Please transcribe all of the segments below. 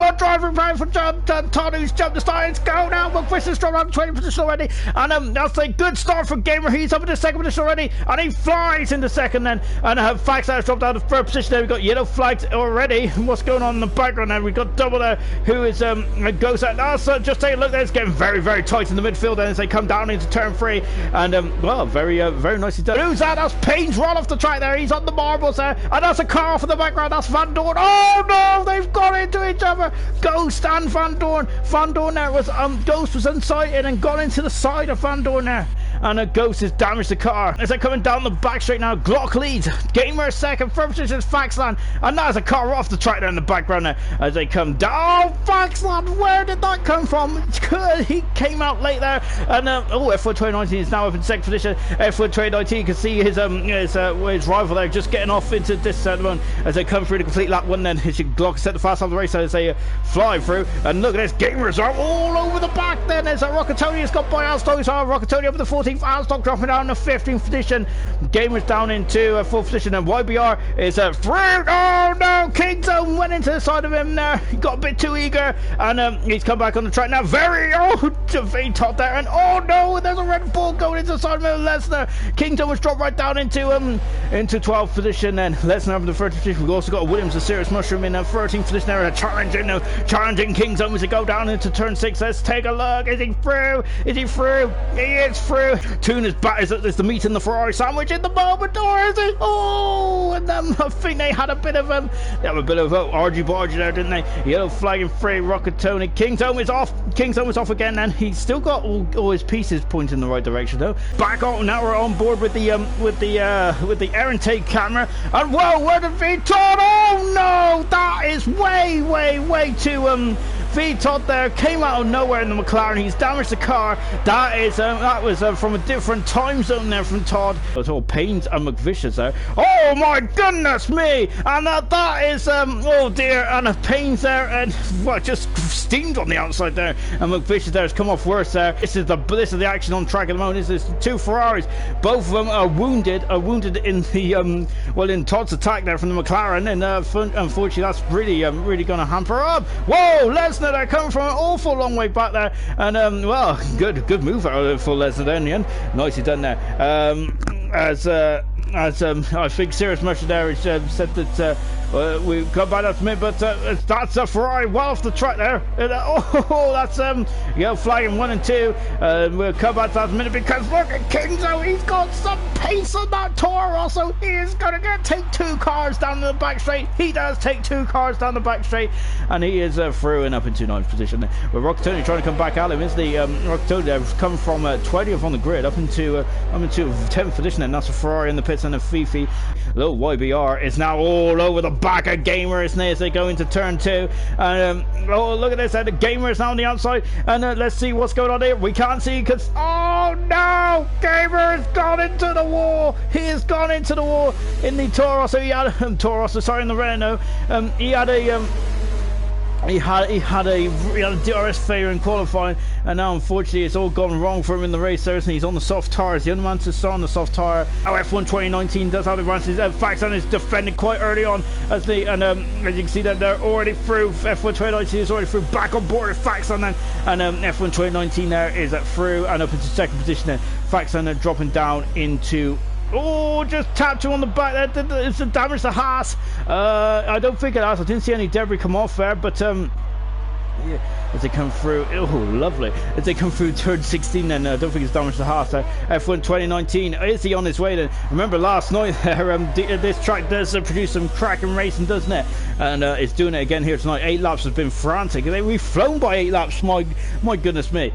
Oh, driving round for Todd, who's jumped the start. It's go now. McVish's dropped out 20 position already. And that's a good start for Gamer. He's up in the second position already. And he flies into second then. And Fax has dropped out of third position there. We've got yellow flags already. What's going on in the background there? We've got Double there, who is goes out. Just take a look there. It's getting very, very tight in the midfield as they come down into turn 3. And well, very nicely done. Who's that? That's Payne's run off the track there. He's on the marbles there. And that's a car off in the background. That's Van Dorn. Oh no, they've gone into each other. Ghost and Van Dorn. Van Dorn there was Ghost was unsighted and gone into the side of Van Dorn there. And a Ghost has damaged the car. As they're coming down the back straight now, Glock leads. Gamer second, first position is Faxland. And there's a car off the track there in the background there. As they come down, Faxland, where did that come from? He came out late there. And oh, F1 2019 is now up in second position. F1 2019 can see his rival there just getting off into this one as they come through the complete lap one. Then Glock set the fast on the race as they fly through. And look at this, Gamers are all over the back. Then there's Rockatoni has got by Alstock. Rockatoni over the 14th. Alstock dropping down to 15th position. Gamers down into 4th position, and YBR is through. Oh no, Kingzone went into the side of him there. He got a bit too eager, and he's come back on the track now. V top there, and oh no, there's a Red Bull going into the side of him. Lesnar. Kingzone was dropped right down into 12th position. Then Lesnar up in the 13th position. We've also got Williams, a serious mushroom in 13th position there, challenging Kingzone as they go down into turn 6. Let's take a look. Is he through? Is he through? He is through. Toon is back. Is the meat in the Ferrari sandwich in the moment, or is it? Oh, and then I think they had a bit of argy bargy there, didn't they? Yellow flagging free. Rockatoni. Kingzone is off. Kingzone is off again, and he's still got all his pieces pointing in the right direction though. Back on now. We're on board with the air intake camera, and whoa, where did VTOD? Oh no, that is way too VTOD there came out of nowhere in the McLaren. He's damaged the car. That was from a different time zone there from Todd. It's all Payne's and McVish's there. Oh my goodness me! And that is oh dear, and Payne's there, and well, just steamed on the outside there. And McVish's there has come off worse there. This is the action on track at the moment. This is two Ferraris. Both of them are wounded in the in Todd's attack there from the McLaren, and unfortunately that's really going to hamper up. Whoa, Lesnar there coming from an awful long way back there, and well, good move for Lesnar there in the end. Nicely done there. As I think Serious Musher there has said that we've come back up to me, but that's a Ferrari well off the track there. That's flagging 1 and 2. We'll come back to that in a minute because look at Kingzo. He's got some pace on that Toro Rosso. He is going to take 2 cars down the back straight. He does take 2 cars down the back straight, and he is through and up into 9th position there. But Rockatoni trying to come back at him. Is the Rockatoni there come from 20th on the grid up into 10th position, and that's a Ferrari in the pits and a Fifi. Little YBR is now all over the back of Gamers as they go into turn 2. And oh, look at this, the Gamer is now on the outside, and let's see what's going on here. We can't see because oh no, Gamer has gone into the wall. He has gone into the wall in the Toro Rosso. He had in the Renault. He had a DRS failure in qualifying, and now unfortunately it's all gone wrong for him in the race. Seriously, he's on the soft tires. The only man to start on the soft tire. F1 2019 does have advances. Faxon is defending quite early on as you can see that they're already through. F1 2019 is already through, back on board with Faxon then, and F1 2019 there is through and up into second position there. Faxon dropping down into. Oh, just tapped him on the back there. It's a damage to Haas. I don't think it has. I didn't see any debris come off there, but yeah, as they come through, oh lovely, as they come through turn 16 then, I don't think it's damage to Haas there. F1 2019, is he on his way then? Remember last night there, this track does produce some cracking racing, doesn't it? And it's doing it again here tonight. 8 laps has been frantic. We've flown by 8 laps, my goodness me.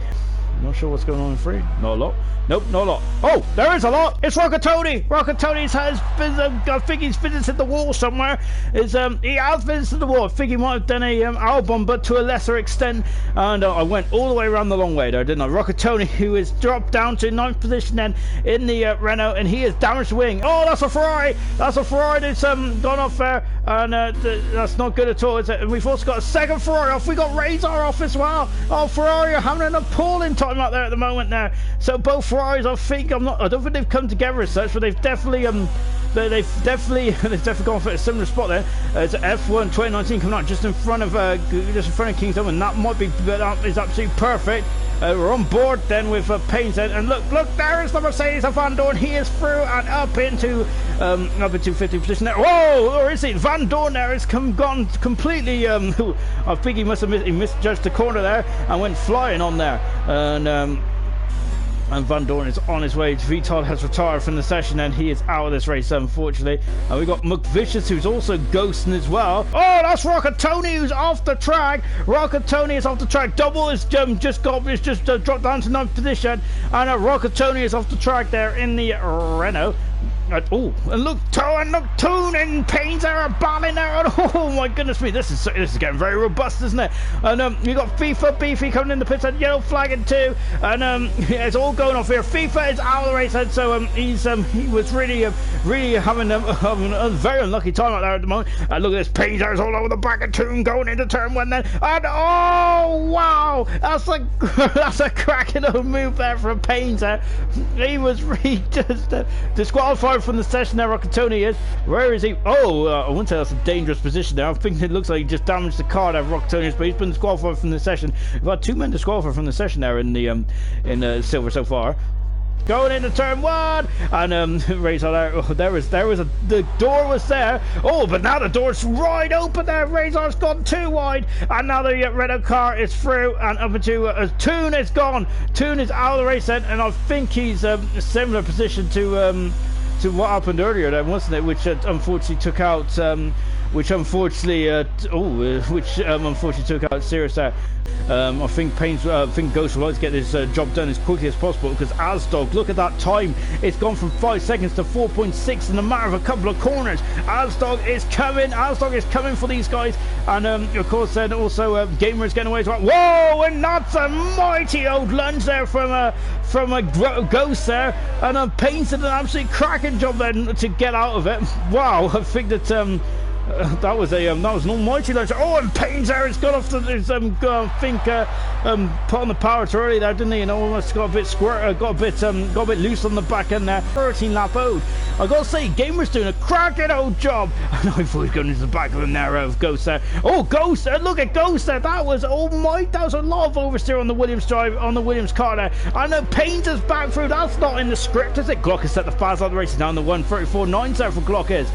Not sure what's going on in 3. Not a lot. Nope, not a lot. Oh, there is a lot. It's Rockatoni. Rockatoni's I think he's visited the wall somewhere. He has visited the wall. I think he might have done a album, but to a lesser extent. And I went all the way around the long way there, didn't I? Rockatoni, who is dropped down to 9th position then in the Renault, and he has damaged the wing. Oh, that's a Ferrari. That's a Ferrari that's gone off there, and that's not good at all, is it? And we've also got a second Ferrari off. We got Razor off as well. Oh, Ferrari are having an appalling time out there at the moment now. So both Ferraris, I don't think they've come together as such, but they've definitely they've definitely gone for a similar spot there. It's F1 2019 coming out just in front of Kingdom, and that might be, that is absolutely perfect. We're on board then with Payne's End, and look, there is the Mercedes of Van Dorn. He is through and up into 50th position there. Whoa, or is it Van Dorn there? Has gone completely. I think he misjudged the corner there and went flying on there, and Van Dorn is on his way. Vital has retired from the session and he is out of this race, unfortunately. And we've got McVicious, who's also ghosting as well. Oh, that's Rocket Tony, who's off the track. Rocket Tony is off the track. Double is just dropped down to 9th position. And Rocket Tony is off the track there in the Renault. Oh, and look, Toon and Payne's are battling there. Oh my goodness me, this is getting very robust, isn't it? And you got FIFA Beefy coming in the pits and yellow flagging too, and yeah, it's all going off here. FIFA is out of the race, and so he was really having a very unlucky time out there at the moment. And look at this, Payne's is all over the back of Toon going into turn 1 then, and oh wow, that's a cracking old move there from Payne's. He was really just disqualified from the session there. Rockatoni is. Where is he? Oh, I wouldn't say that's a dangerous position there. I think it looks like he just damaged the car there, Rockatoni, but he's been disqualified from the session. We've had 2 men disqualified from the session there in the silver so far. Going into turn 1, and Razor there. Oh, the door was there. Oh, but now the door's wide open there. Razor's gone too wide, and now the Renault car is through and up into Toon is gone. Toon is out of the race then, and I think he's a similar position to what happened earlier then, wasn't it? Which unfortunately took out unfortunately took out Sirius there. I think Ghost would like to get this job done as quickly as possible, because Asdog, look at that time, it's gone from 5 seconds to 4.6 in a matter of a couple of corners. Asdog is coming for these guys, and of course then also Gamer is getting away to it. Whoa, and that's a mighty old lunge there from a Ghost there, and Payne did an absolute cracking job then to get out of it. Wow, I think that that was an almighty lunge. Oh, and Payne's there has got off the put on the power too early there, didn't he? And almost got a bit loose on the back end there. 13 lap owed. I gotta say, Gamer's doing a cracking old job. I know he thought he was going into the back of him there, of Ghost there. Oh, Ghost! Look at Ghost there. That was a lot of oversteer on the Williams car there. I know Payne's is back through. That's not in the script, is it? Glock has set the fast out of the race down the 1:34.9 there for Glock is.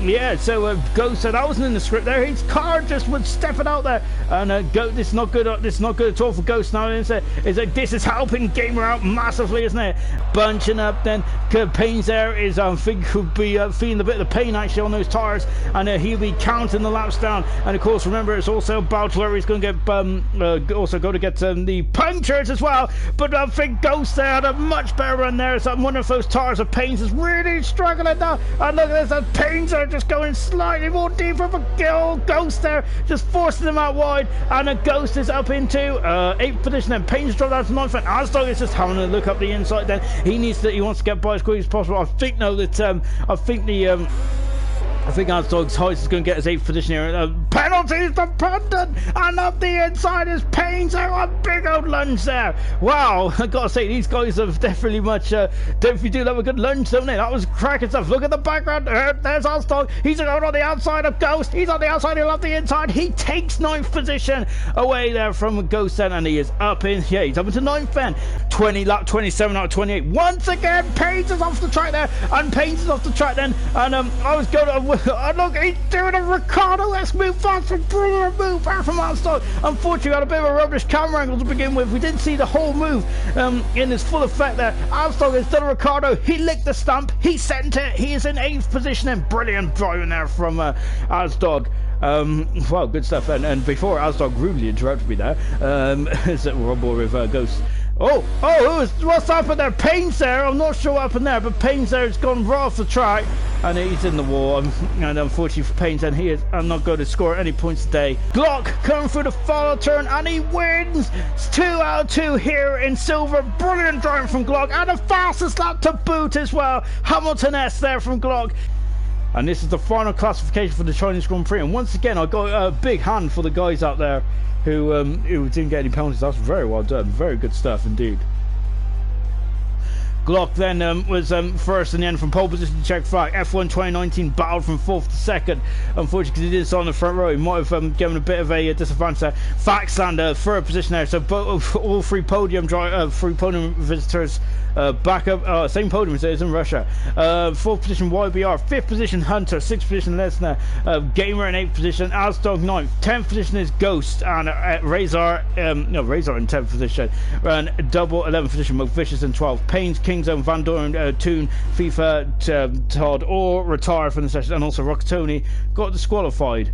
Yeah, so Ghost said that wasn't in the script there. His car just was stepping out there, and this is not good. This is not good at all for Ghost now. Is it? This is helping Gamer out massively, isn't it? Bunching up then. Payne's there is I think could be feeling a bit of the pain actually on those tires, and he'll be counting the laps down. And of course, remember, it's also about where he's going to get also going to get the punctures as well. But I think Ghost there had a much better run there. So one of those tires of Payne's is really struggling now. And look at this, Payne's are just going slightly more deep for Ghost there, just forcing them out wide, and a Ghost is up into 8th position. Then Payne's dropped down to 9th, and Asdog is just having a look up the inside. Then he wants to get by as quick as possible. I think though that I think Asdog's height is going to get his 8th position here. Penalties to Pundon, and up the inside is Payne's there. A big old lunge there. Wow, I gotta say, these guys have definitely do love a good lunge, don't they? That was cracking stuff. Look at the background. There's Asdog. He's going on the outside of Ghost. He's on the outside. He'll have the inside. He takes 9th position away there from Ghost then, and he is up in. Yeah, he's up into 9th then. 27 out of 28. Once again, Payne's is off the track there, and Payne's is off the track then. And I was going to. Look, he's doing a Ricardo-esque move. That's a brilliant move there from Asdog. Unfortunately, we had a bit of a rubbish camera angle to begin with. We didn't see the whole move in its full effect there. Asdog has done a Ricardo. He licked the stump. He sent it. He is in 8th position, and brilliant driving there from Asdog. Well, good stuff. And before Asdog rudely interrupted me there, we're on board with Ghost. What's happened there? Payne's there. I'm not sure what happened there, but Payne's there has gone right off the track, and he's in the wall. And unfortunately for Payne's, and he is not going to score any points today. Glock coming through the final turn, and he wins. It's 2 out of 2 here in silver. Brilliant driving from Glock, and the fastest lap to boot as well. Hamilton-esque there from Glock. And this is the final classification for the Chinese Grand Prix. And once again, I got a big hand for the guys out there who didn't get any penalties. That's very well done. Very good stuff indeed. Glock then was first in the end from pole position to check flag. F1 2019 battled from 4th to 2nd. Unfortunately, because he did so on the front row, he might have given a bit of a disadvantage there. Faxlander, 3rd position there. So all three podium visitors back up, same podium as it is in Russia. 4th position YBR, 5th position Hunter, 6th position Lesnar, Gamer in 8th position, Asdog 9th, 10th position is Ghost, and Razor in 10th position, and double 11th position McVicious in 12th, Payne's Kingzone, Van Doren, Toon, FIFA, Todd, all retired from the session, and also Rock Tony got disqualified.